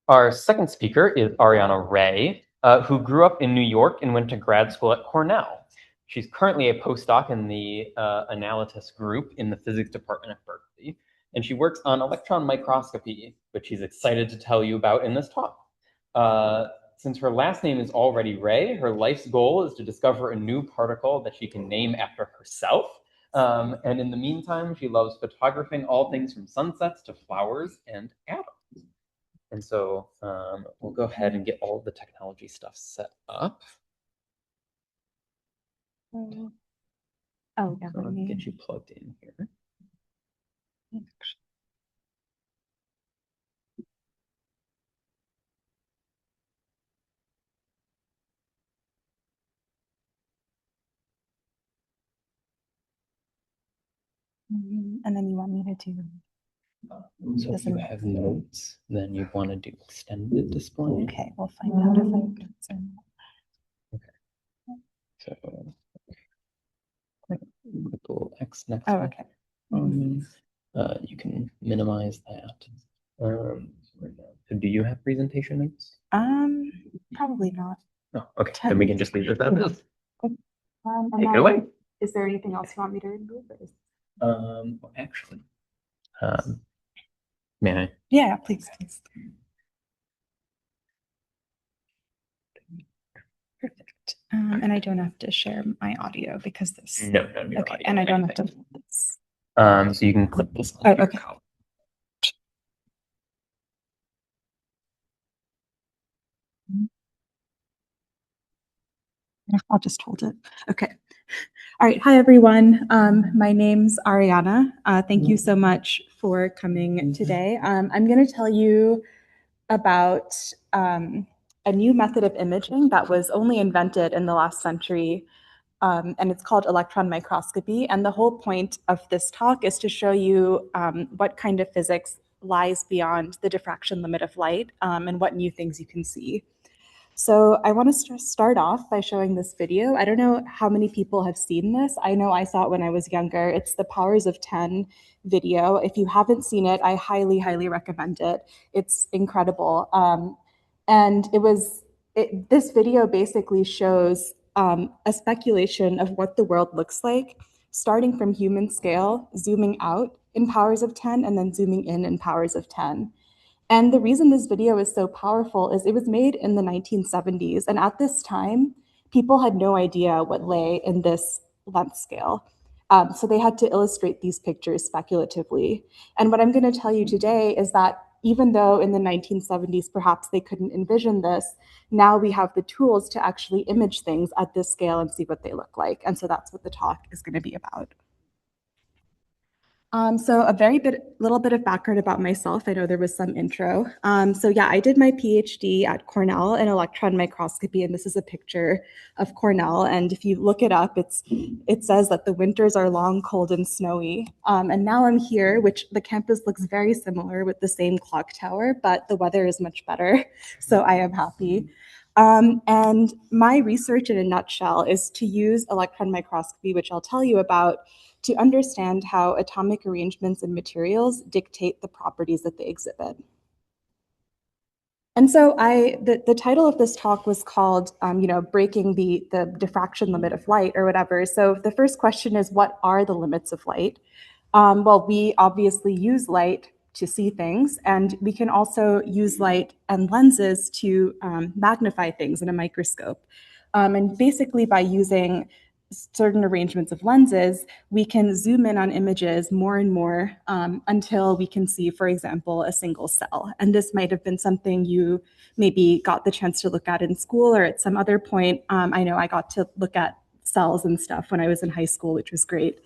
Our second speaker is Ariana Ray, who grew up in New York and went to grad school at Cornell. She's currently a postdoc in the analysis group in the physics department at Berkeley, and she works on electron microscopy, which she's excited to tell you about in this talk. Since her last name is already Ray, her life's goal is to discover a new particle that she can name after herself. And in the meantime, she loves photographing all things from sunsets to flowers and atoms. And so we'll go ahead and get all of the technology stuff set up. Oh, yeah. So let me get you plugged in here. And then you want me to do. So if you have notes, then you want to do extended display. Okay, we'll find out if I have notes or not. Okay. So put the little X next Oh, to okay. you can minimize that. So do you have presentation notes? Probably not. Oh, okay. Then we can just leave it as that is. Take it away. Is there anything else you want me to remove? Well, actually, may I? Yeah, please. Perfect. And I don't have to share my audio because this. No, okay, and I don't have to hold this. So you can clip this. Oh, okay. I'll just hold it. Okay. All right. Hi, everyone. My name's Ariana. Thank you so much for coming today. I'm going to tell you about a new method of imaging that was only invented in the last century, and it's called electron microscopy. And the whole point of this talk is to show you what kind of physics lies beyond the diffraction limit of light and what new things you can see. So I want to start off by showing this video. I don't know how many people have seen this. I know I saw it when I was younger. It's the Powers of 10 video. If you haven't seen it, I highly, highly recommend it. It's incredible. And this video basically shows a speculation of what the world looks like, starting from human scale, zooming out in powers of 10, and then zooming in powers of 10. And the reason this video is so powerful is it was made in the 1970s. And at this time, people had no idea what lay in this length scale. So they had to illustrate these pictures speculatively. And what I'm going to tell you today is that even though in the 1970s, perhaps they couldn't envision this, now we have the tools to actually image things at this scale and see what they look like. And so that's what the talk is going to be about. So little bit of background about myself. I know there was some intro. So yeah, I did my PhD at Cornell in electron microscopy, and this is a picture of Cornell. And if you look it up, it says that the winters are long, cold, and snowy. And now I'm here, which the campus looks very similar with the same clock tower, but the weather is much better. So I am happy. And my research in a nutshell is to use electron microscopy, which I'll tell you about, to understand how atomic arrangements in materials dictate the properties that they exhibit. And so the title of this talk was called, breaking the diffraction limit of light or whatever. So the first question is, what are the limits of light? Well, we obviously use light to see things, and we can also use light and lenses to magnify things in a microscope. And basically by using certain arrangements of lenses, we can zoom in on images more and more until we can see, for example, a single cell. And this might have been something you maybe got the chance to look at in school or at some other point. I know I got to look at cells and stuff when I was in high school, which was great.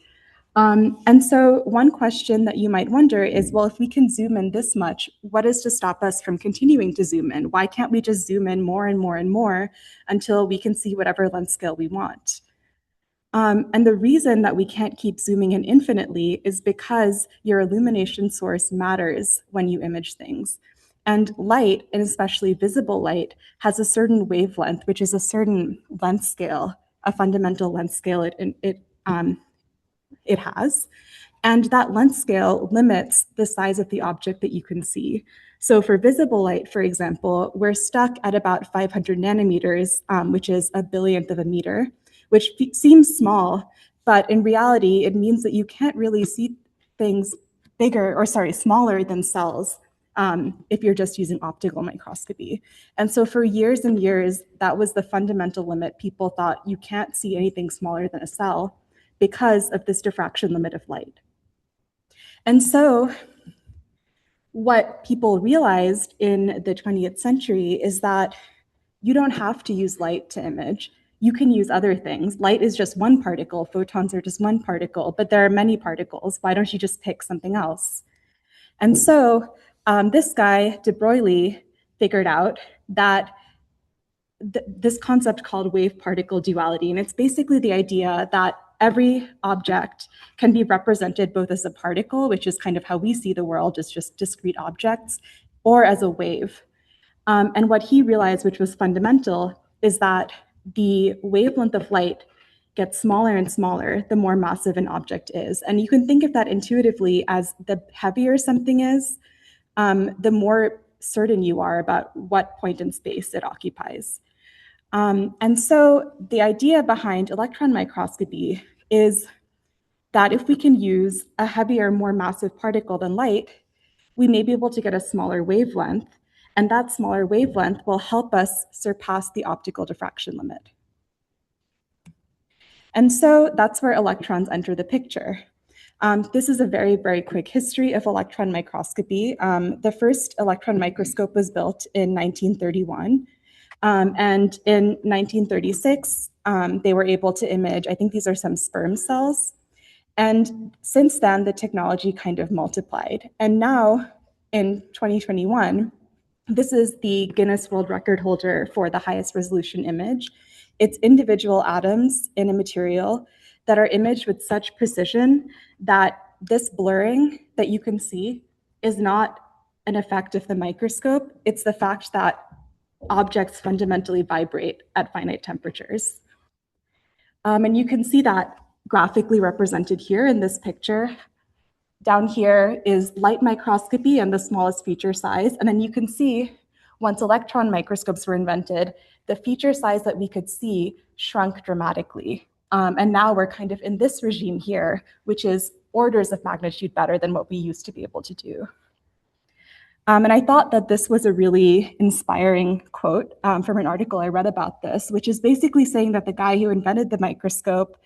And so one question that you might wonder is, well, if we can zoom in this much, what is to stop us from continuing to zoom in? Why can't we just zoom in more and more and more until we can see whatever length scale we want? And the reason that we can't keep zooming in infinitely is because your illumination source matters when you image things. And light, and especially visible light, has a certain wavelength, which is a certain length scale, a fundamental length scale it has. And that length scale limits the size of the object that you can see. So for visible light, for example, we're stuck at about 500 nanometers, which is a billionth of a meter, which seems small, but in reality, it means that you can't really see things smaller than cells if you're just using optical microscopy. And so for years and years, that was the fundamental limit. People thought you can't see anything smaller than a cell because of this diffraction limit of light. And so what people realized in the 20th century is that you don't have to use light to image. You can use other things. Light is just one particle, photons are just one particle, but there are many particles. Why don't you just pick something else? And so this guy, de Broglie, figured out that this concept called wave-particle duality, and it's basically the idea that every object can be represented both as a particle, which is kind of how we see the world, as just discrete objects, or as a wave. And what he realized, which was fundamental, is that the wavelength of light gets smaller and smaller the more massive an object is. And you can think of that intuitively as the heavier something is, the more certain you are about what point in space it occupies. And so the idea behind electron microscopy is that if we can use a heavier, more massive particle than light, we may be able to get a smaller wavelength, and that smaller wavelength will help us surpass the optical diffraction limit. And so that's where electrons enter the picture. This is a very, very quick history of electron microscopy. The first electron microscope was built in 1931. And in 1936, they were able to image, I think these are some sperm cells. And since then, the technology kind of multiplied. And now, in 2021, this is the Guinness World Record holder for the highest resolution image. It's individual atoms in a material that are imaged with such precision that this blurring that you can see is not an effect of the microscope. It's the fact that objects fundamentally vibrate at finite temperatures. And you can see that graphically represented here in this picture. Down here is light microscopy and the smallest feature size. And then you can see once electron microscopes were invented, the feature size that we could see shrunk dramatically. And now we're kind of in this regime here, which is orders of magnitude better than what we used to be able to do. And I thought that this was a really inspiring quote from an article I read about this, which is basically saying that the guy who invented the microscope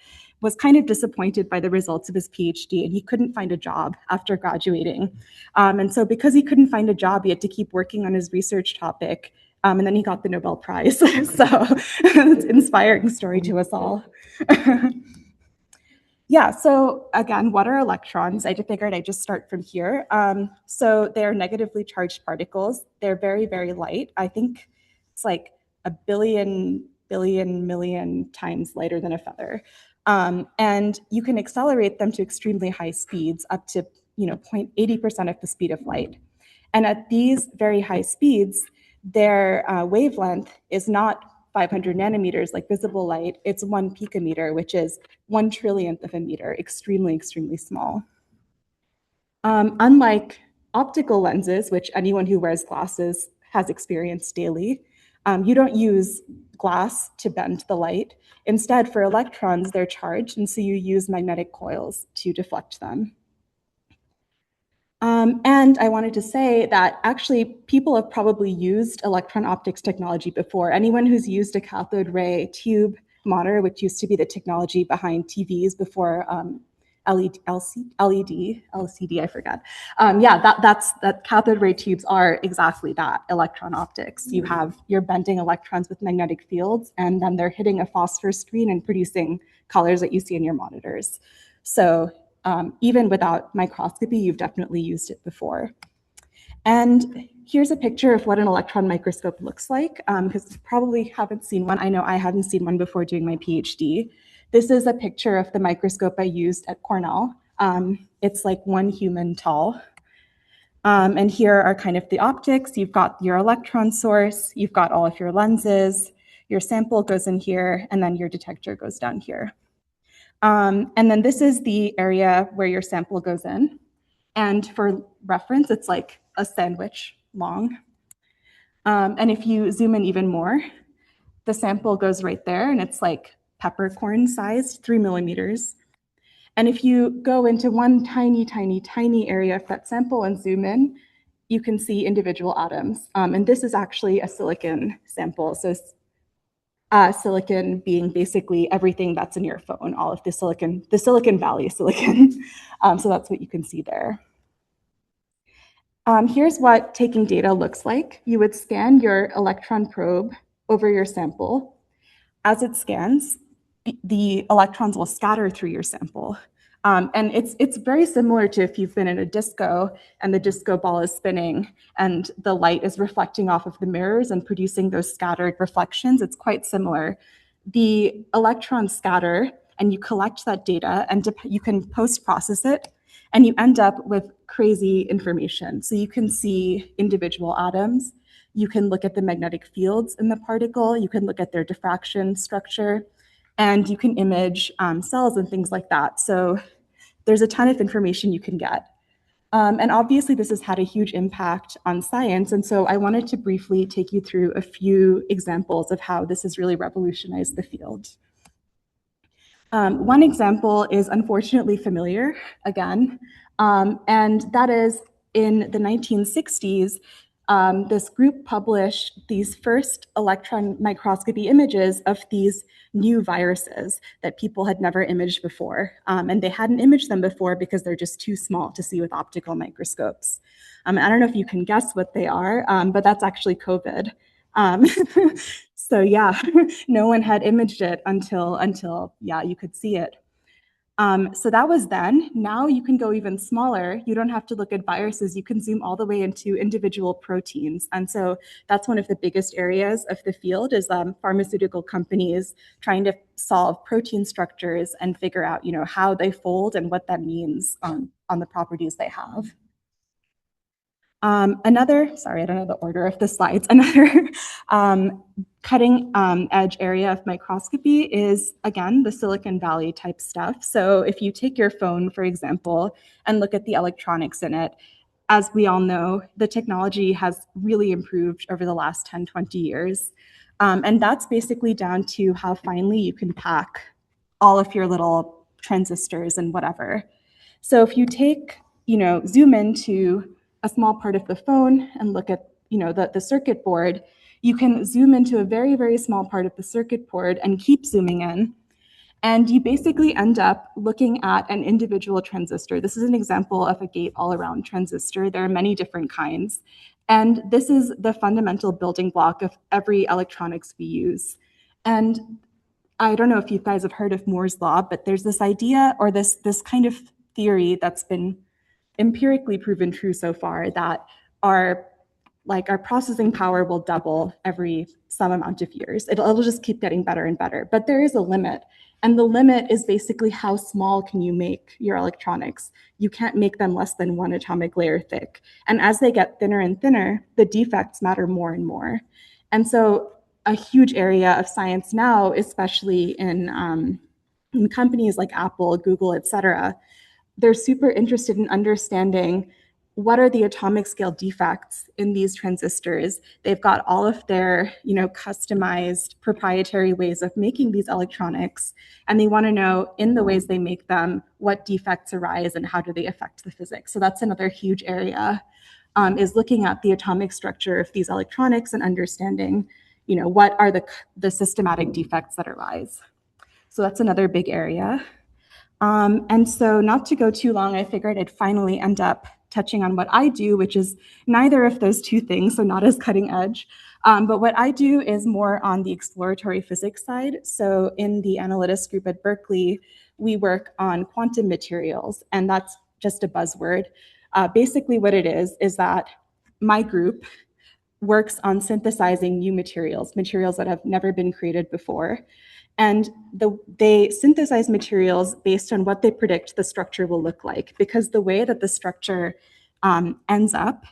was kind of disappointed by the results of his PhD, and he couldn't find a job after graduating. And so because he couldn't find a job, he had to keep working on his research topic, and then he got the Nobel Prize. So it's an inspiring story to us all. Yeah, so again, what are electrons? I just figured I'd just start from here. So they're negatively charged particles. They're very, very light. I think it's like a billion million times lighter than a feather. And you can accelerate them to extremely high speeds, up to 0.80% of the speed of light. And at these very high speeds, their wavelength is not 500 nanometers like visible light, it's 1 picometer, which is 1 trillionth of a meter, extremely, extremely small. Unlike optical lenses, which anyone who wears glasses has experienced daily, you don't use glass to bend the light. Instead, for electrons, they're charged, and so you use magnetic coils to deflect them. And I wanted to say that actually people have probably used electron optics technology before. Anyone who's used a cathode ray tube monitor, which used to be the technology behind TVs before LCD, I forgot. That cathode ray tubes are exactly that, electron optics. You're bending electrons with magnetic fields, and then they're hitting a phosphor screen and producing colors that you see in your monitors. So even without microscopy, you've definitely used it before. And here's a picture of what an electron microscope looks like, because you probably haven't seen one. I know I haven't seen one before doing my PhD. This is a picture of the microscope I used at Cornell. It's like 1 human tall. And here are kind of the optics. You've got your electron source, you've got all of your lenses, your sample goes in here, and then your detector goes down here. And then this is the area where your sample goes in. And for reference, it's like a sandwich long. And if you zoom in even more, the sample goes right there, and it's like peppercorn sized, 3 millimeters. And if you go into one tiny, tiny, tiny area of that sample and zoom in, you can see individual atoms. And this is actually a silicon sample. So silicon being basically everything that's in your phone, all of the Silicon Valley silicon. So that's what you can see there. Here's what taking data looks like. You would scan your electron probe over your sample. As it scans, the electrons will scatter through your sample. And it's very similar to if you've been in a disco and the disco ball is spinning and the light is reflecting off of the mirrors and producing those scattered reflections. It's quite similar. The electrons scatter and you collect that data and you can post-process it and you end up with crazy information. So you can see individual atoms. You can look at the magnetic fields in the particle. You can look at their diffraction structure. And you can image cells and things like that. So there's a ton of information you can get. And obviously, this has had a huge impact on science. And so I wanted to briefly take you through a few examples of how this has really revolutionized the field. One example is unfortunately familiar, again, and that is in the 1960s, this group published these first electron microscopy images of these new viruses that people had never imaged before. And they hadn't imaged them before because they're just too small to see with optical microscopes. I don't know if you can guess what they are, but that's actually COVID. So yeah, no one had imaged it until yeah, you could see it. So that was then. Now you can go even smaller. You don't have to look at viruses. You can zoom all the way into individual proteins. And so that's one of the biggest areas of the field is pharmaceutical companies trying to solve protein structures and figure out, how they fold and what that means on the properties they have. Sorry, I don't know the order of the slides. Another cutting edge area of microscopy is, again, the Silicon Valley type stuff. So if you take your phone, for example, and look at the electronics in it, as we all know, the technology has really improved over the last 10, 20 years. And that's basically down to how finely you can pack all of your little transistors and whatever. So if you zoom into a small part of the phone and look at, the circuit board, you can zoom into a very, very small part of the circuit board and keep zooming in. And you basically end up looking at an individual transistor. This is an example of a gate-all-around transistor. There are many different kinds. And this is the fundamental building block of every electronics we use. And I don't know if you guys have heard of Moore's law, but there's this idea or this kind of theory that's been empirically proven true so far that our processing power will double every some amount of years. It'll just keep getting better and better. But there is a limit. And the limit is basically how small can you make your electronics. You can't make them less than 1 atomic layer thick. And as they get thinner and thinner, the defects matter more and more. And so a huge area of science now, especially in companies like Apple, Google, et cetera, they're super interested in understanding what are the atomic scale defects in these transistors. They've got all of their, customized proprietary ways of making these electronics, and they want to know in the ways they make them, what defects arise and how do they affect the physics. So that's another huge area, is looking at the atomic structure of these electronics and understanding, what are the systematic defects that arise. So that's another big area. And so not to go too long, I figured I'd finally end up touching on what I do, which is neither of those two things, so not as cutting edge. But what I do is more on the exploratory physics side. So in the analytics group at Berkeley, we work on quantum materials, and that's just a buzzword. Basically what it is that my group works on synthesizing new materials that have never been created before. And they synthesize materials based on what they predict the structure will look like, because the way that the structure ends up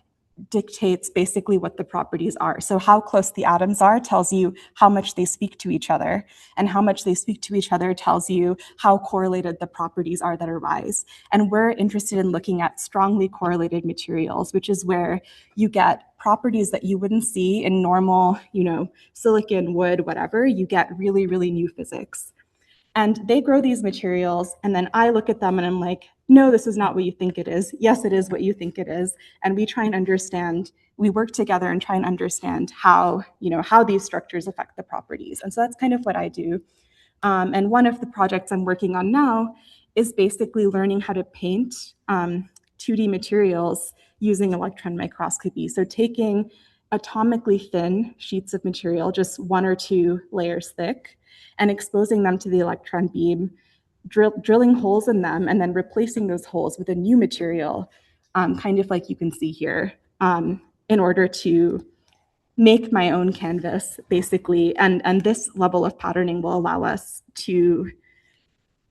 dictates basically what the properties are. So how close the atoms are tells you how much they speak to each other, and how much they speak to each other tells you how correlated the properties are that arise. And we're interested in looking at strongly correlated materials, which is where you get properties that you wouldn't see in normal, silicon, wood, whatever. You get really, really new physics. And they grow these materials, and then I look at them and I'm like, no, this is not what you think it is. Yes, it is what you think it is. And we try and understand, we work together and try and understand how these structures affect the properties. And so that's kind of what I do. And one of the projects I'm working on now is basically learning how to paint 2D materials using electron microscopy. So taking atomically thin sheets of material, just 1 or 2 layers thick, and exposing them to the electron beam, drilling holes in them, and then replacing those holes with a new material, kind of like you can see here, in order to make my own canvas, basically. And this level of patterning will allow us to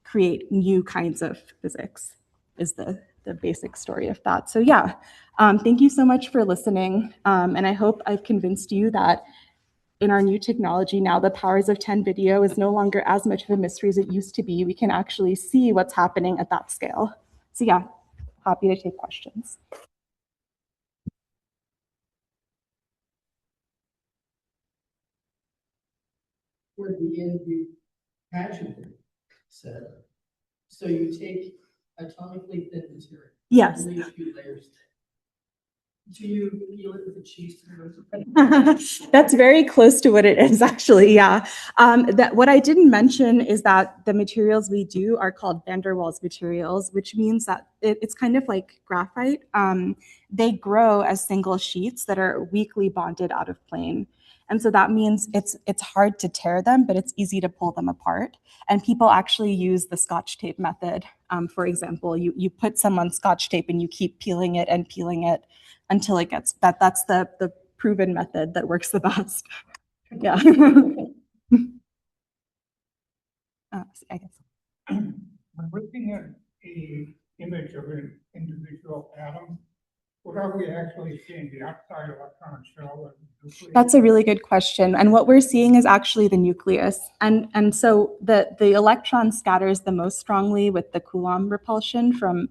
create new kinds of physics, is the basic story of that. So yeah, thank you so much for listening. And I hope I've convinced you that in our new technology now, the powers of 10 video is no longer as much of a mystery as it used to be. We can actually see what's happening at that scale. So yeah, happy to take questions. Toward the end, you pageant said, so you take atomically thin material. Yes. Only a few layers thick. Do you feel it with the cheese? That's very close to what it is, actually. Yeah. That what I didn't mention is that the materials we do are called van der Waals materials, which means that it's kind of like graphite. They grow as single sheets that are weakly bonded out of plane. And so that means it's hard to tear them, but it's easy to pull them apart. And people actually use the Scotch tape method. For example, you put some on Scotch tape and you keep peeling it until it gets that's the proven method that works the best. Yeah. I guess. I'm looking at an image of an individual atom. What are we actually seeing? The outside electron shell? That's a really good question. And what we're seeing is actually the nucleus. And so the electron scatters the most strongly with the Coulomb repulsion from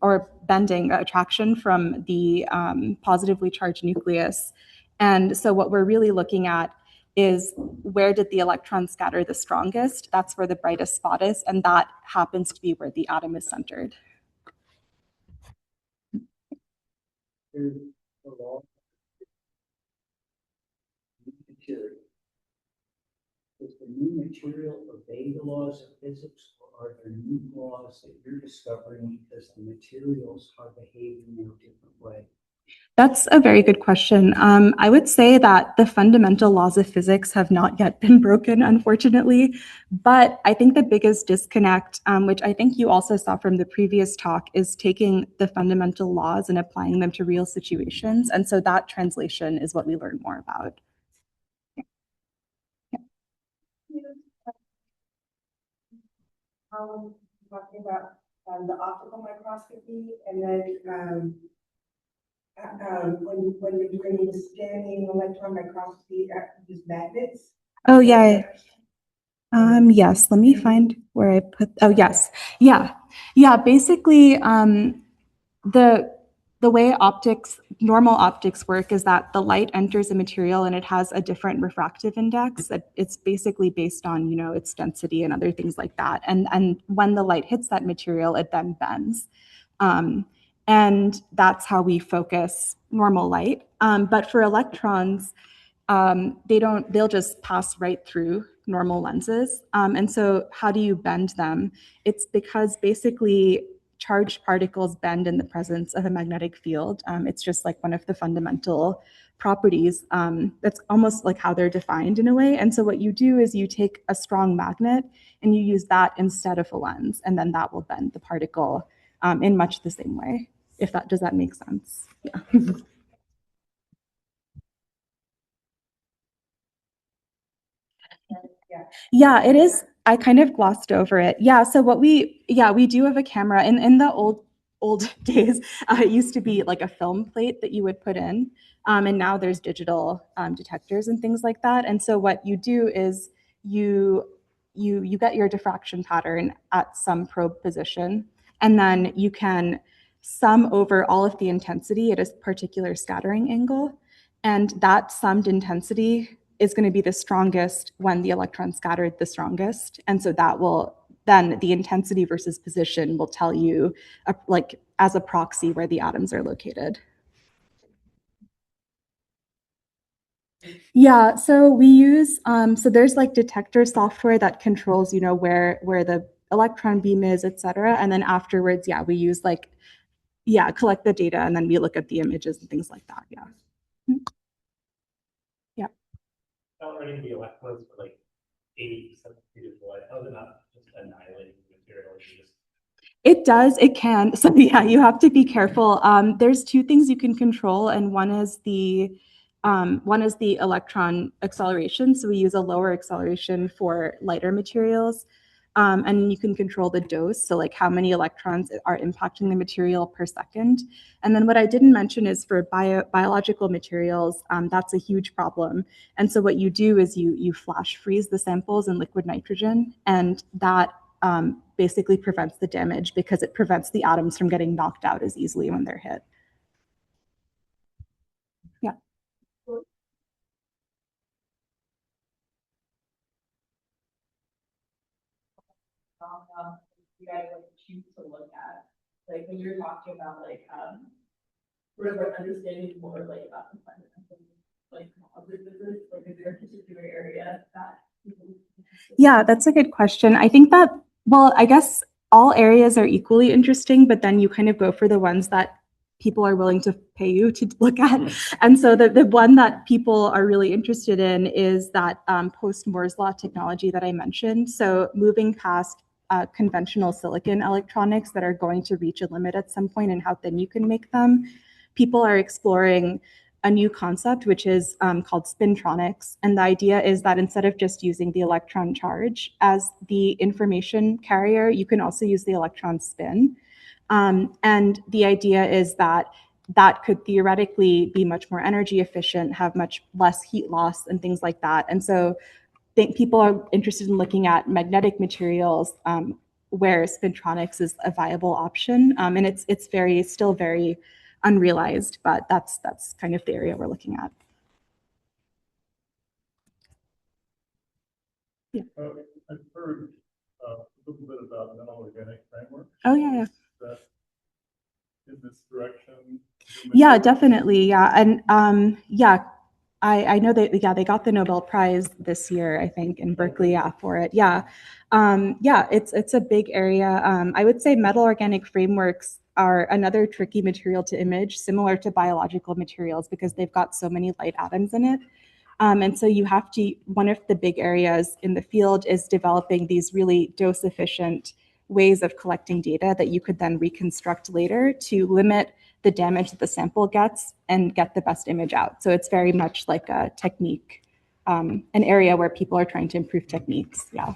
or bending attraction from the positively charged nucleus. And so what we're really looking at is where did the electron scatter the strongest? That's where the brightest spot is, and that happens to be where the atom is centered. Does the new material obey the laws of physics, or are there new laws that you're discovering because the materials are behaving in a different way? That's a very good question. I would say that the fundamental laws of physics have not yet been broken, unfortunately. But I think the biggest disconnect, which I think you also saw from the previous talk, is taking the fundamental laws and applying them to real situations. And so that translation is what we learn more about. Talking about the optical microscopy, and then when you're doing the scanning electron microscopy, use magnets. Oh yeah. Yes. Let me find where I put. Oh yes. Yeah. Basically, the way normal optics work is that the light enters a material and it has a different refractive index. It's basically based on, its density and other things like that. And when the light hits that material, it then bends. And that's how we focus normal light. But for electrons, they'll just pass right through normal lenses. And so how do you bend them? It's because basically charged particles bend in the presence of a magnetic field. It's just like one of the fundamental properties. That's almost like how they're defined in a way. And so what you do is you take a strong magnet and you use that instead of a lens, and then that will bend the particle in much the same way. Does that make sense? Yeah. Yeah, it is. I kind of glossed over it. Yeah, so we do have a camera in the old days, it used to be like a film plate that you would put in. And now there's digital detectors and things like that. And so what you do is you get your diffraction pattern at some probe position, and then you can sum over all of the intensity at a particular scattering angle. And that summed intensity is going to be the strongest when the electron scattered the strongest. And so that will then the intensity versus position will tell you like as a proxy where the atoms are located. Yeah, so we use so there's like detector software that controls, you know, where the electron beam is, et cetera. And then afterwards, yeah, we use like, yeah, collect the data and then we look at the images and things like that. Yeah. Yeah. Accelerating the electrons for like 80% of speed of light. How is it not just annihilating the material? It does, it can. So yeah, you have to be careful. There's two things you can control, and one is the electron acceleration. So we use a lower acceleration for lighter materials. And you can control the dose, so like how many electrons are impacting the material per second. And then what I didn't mention is for biological materials, that's a huge problem. And so what you do is you flash freeze the samples in liquid nitrogen, and that basically prevents the damage because it prevents the atoms from getting knocked out as easily when they're hit. Yeah. You guys like choose to look at, like when you're talking about like sort of like understanding more like about the fundamental like causes, like is there a particular area that Yeah, that's a good question. I think that, well, I guess all areas are equally interesting, but then you kind of go for the ones that people are willing to pay you to look at. And so the one that people are really interested in is that post-Moore's law technology that I mentioned. So moving past conventional silicon electronics that are going to reach a limit at some point and how thin you can make them, people are exploring a new concept, which is called spintronics. And the idea is that instead of just using the electron charge as the information carrier, you can also use the electron spin. And the idea is that that could theoretically be much more energy efficient, have much less heat loss and things like that. And so I think people are interested in looking at magnetic materials where spintronics is a viable option. And it's still very unrealized, but that's kind of the area we're looking at. Yeah. I've heard a little bit about metal organic framework. Oh yeah. That in this direction. Yeah, definitely. Yeah, and yeah, I know that they got the Nobel Prize this year, I think, in Berkeley, for it. Yeah, yeah, it's a big area. I would say metal organic frameworks are another tricky material to image, similar to biological materials, because they've got so many light atoms in it. And so you have to, one of the big areas in the field is developing these really dose efficient ways of collecting data that you could then reconstruct later to limit the damage that the sample gets and get the best image out. So it's very much like a technique, an area where people are trying to improve techniques. Yeah.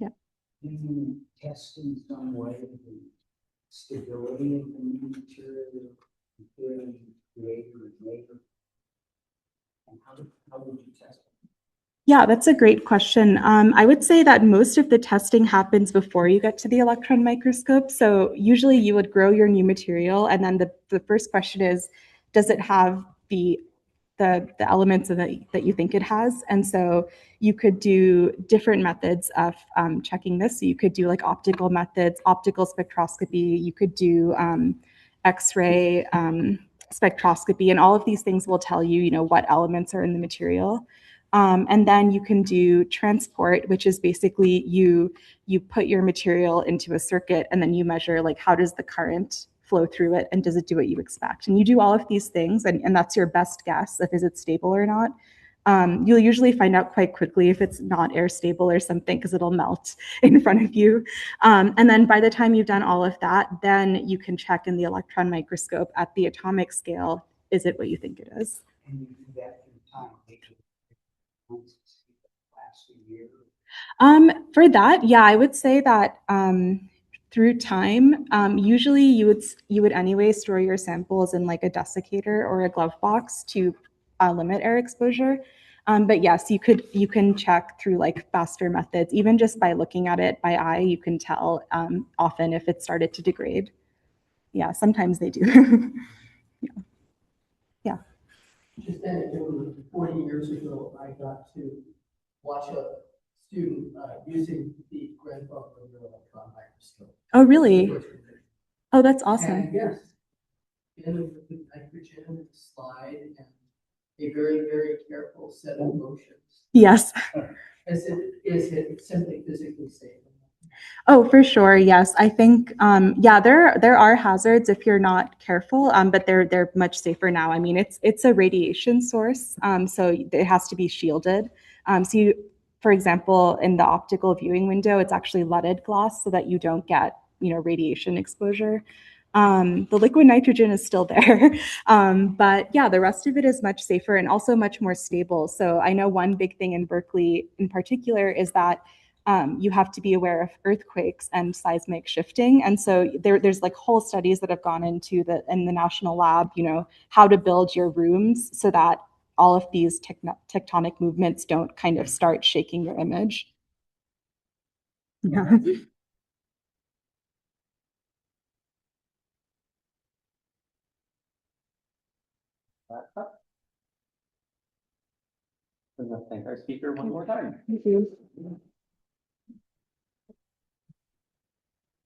Yeah. Can you test in some way the stability of the new material comparing creator and later? And how would you test it? Yeah, that's a great question. I would say that most of the testing happens before you get to the electron microscope. So usually you would grow your new material, and then the first question is, does it have the elements that you think it has? And so you could do different methods of checking this. So you could do like optical methods, optical spectroscopy. You could do X-ray spectroscopy, and all of these things will tell you, you know, what elements are in the material. And then you can do transport, which is basically you put your material into a circuit and then you measure like how does the current flow through it and does it do what you expect? And you do all of these things and that's your best guess of is it stable or not. You'll usually find out quite quickly if it's not air stable or something because it'll melt in front of you. And then by the time you've done all of that, then you can check in the electron microscope at the atomic scale, is it what you think it is? And you do that through time. Last a year. For that, yeah, I would say that through time, usually you would anyway store your samples in like a desiccator or a glove box to limit air exposure. But yes, you can check through like faster methods, even just by looking at it by eye. You can tell often if it started to degrade. Yeah, sometimes they do. Just anecdotally, 40 years ago, I got to watch a student using the grandfather electron microscope. Oh, really? Oh, that's awesome. And yes, in a nitrogen slide and a very, very careful set of motions. Yes. Is it simply physically safe? Oh, for sure. Yes. I think, yeah, there are hazards if you're not careful, but they're much safer now. I mean, it's a radiation source, so it has to be shielded. So you, for example, in the optical viewing window, it's actually leaded glass so that you don't get, radiation exposure. The liquid nitrogen is still there, but yeah, the rest of it is much safer and also much more stable. So I know one big thing in Berkeley in particular is that you have to be aware of earthquakes and seismic shifting. And so there's like whole studies that have gone into in the national lab, how to build your rooms so that all of these tectonic movements don't kind of start shaking your image. Yeah. We're going to thank our speaker one more time. Thank you.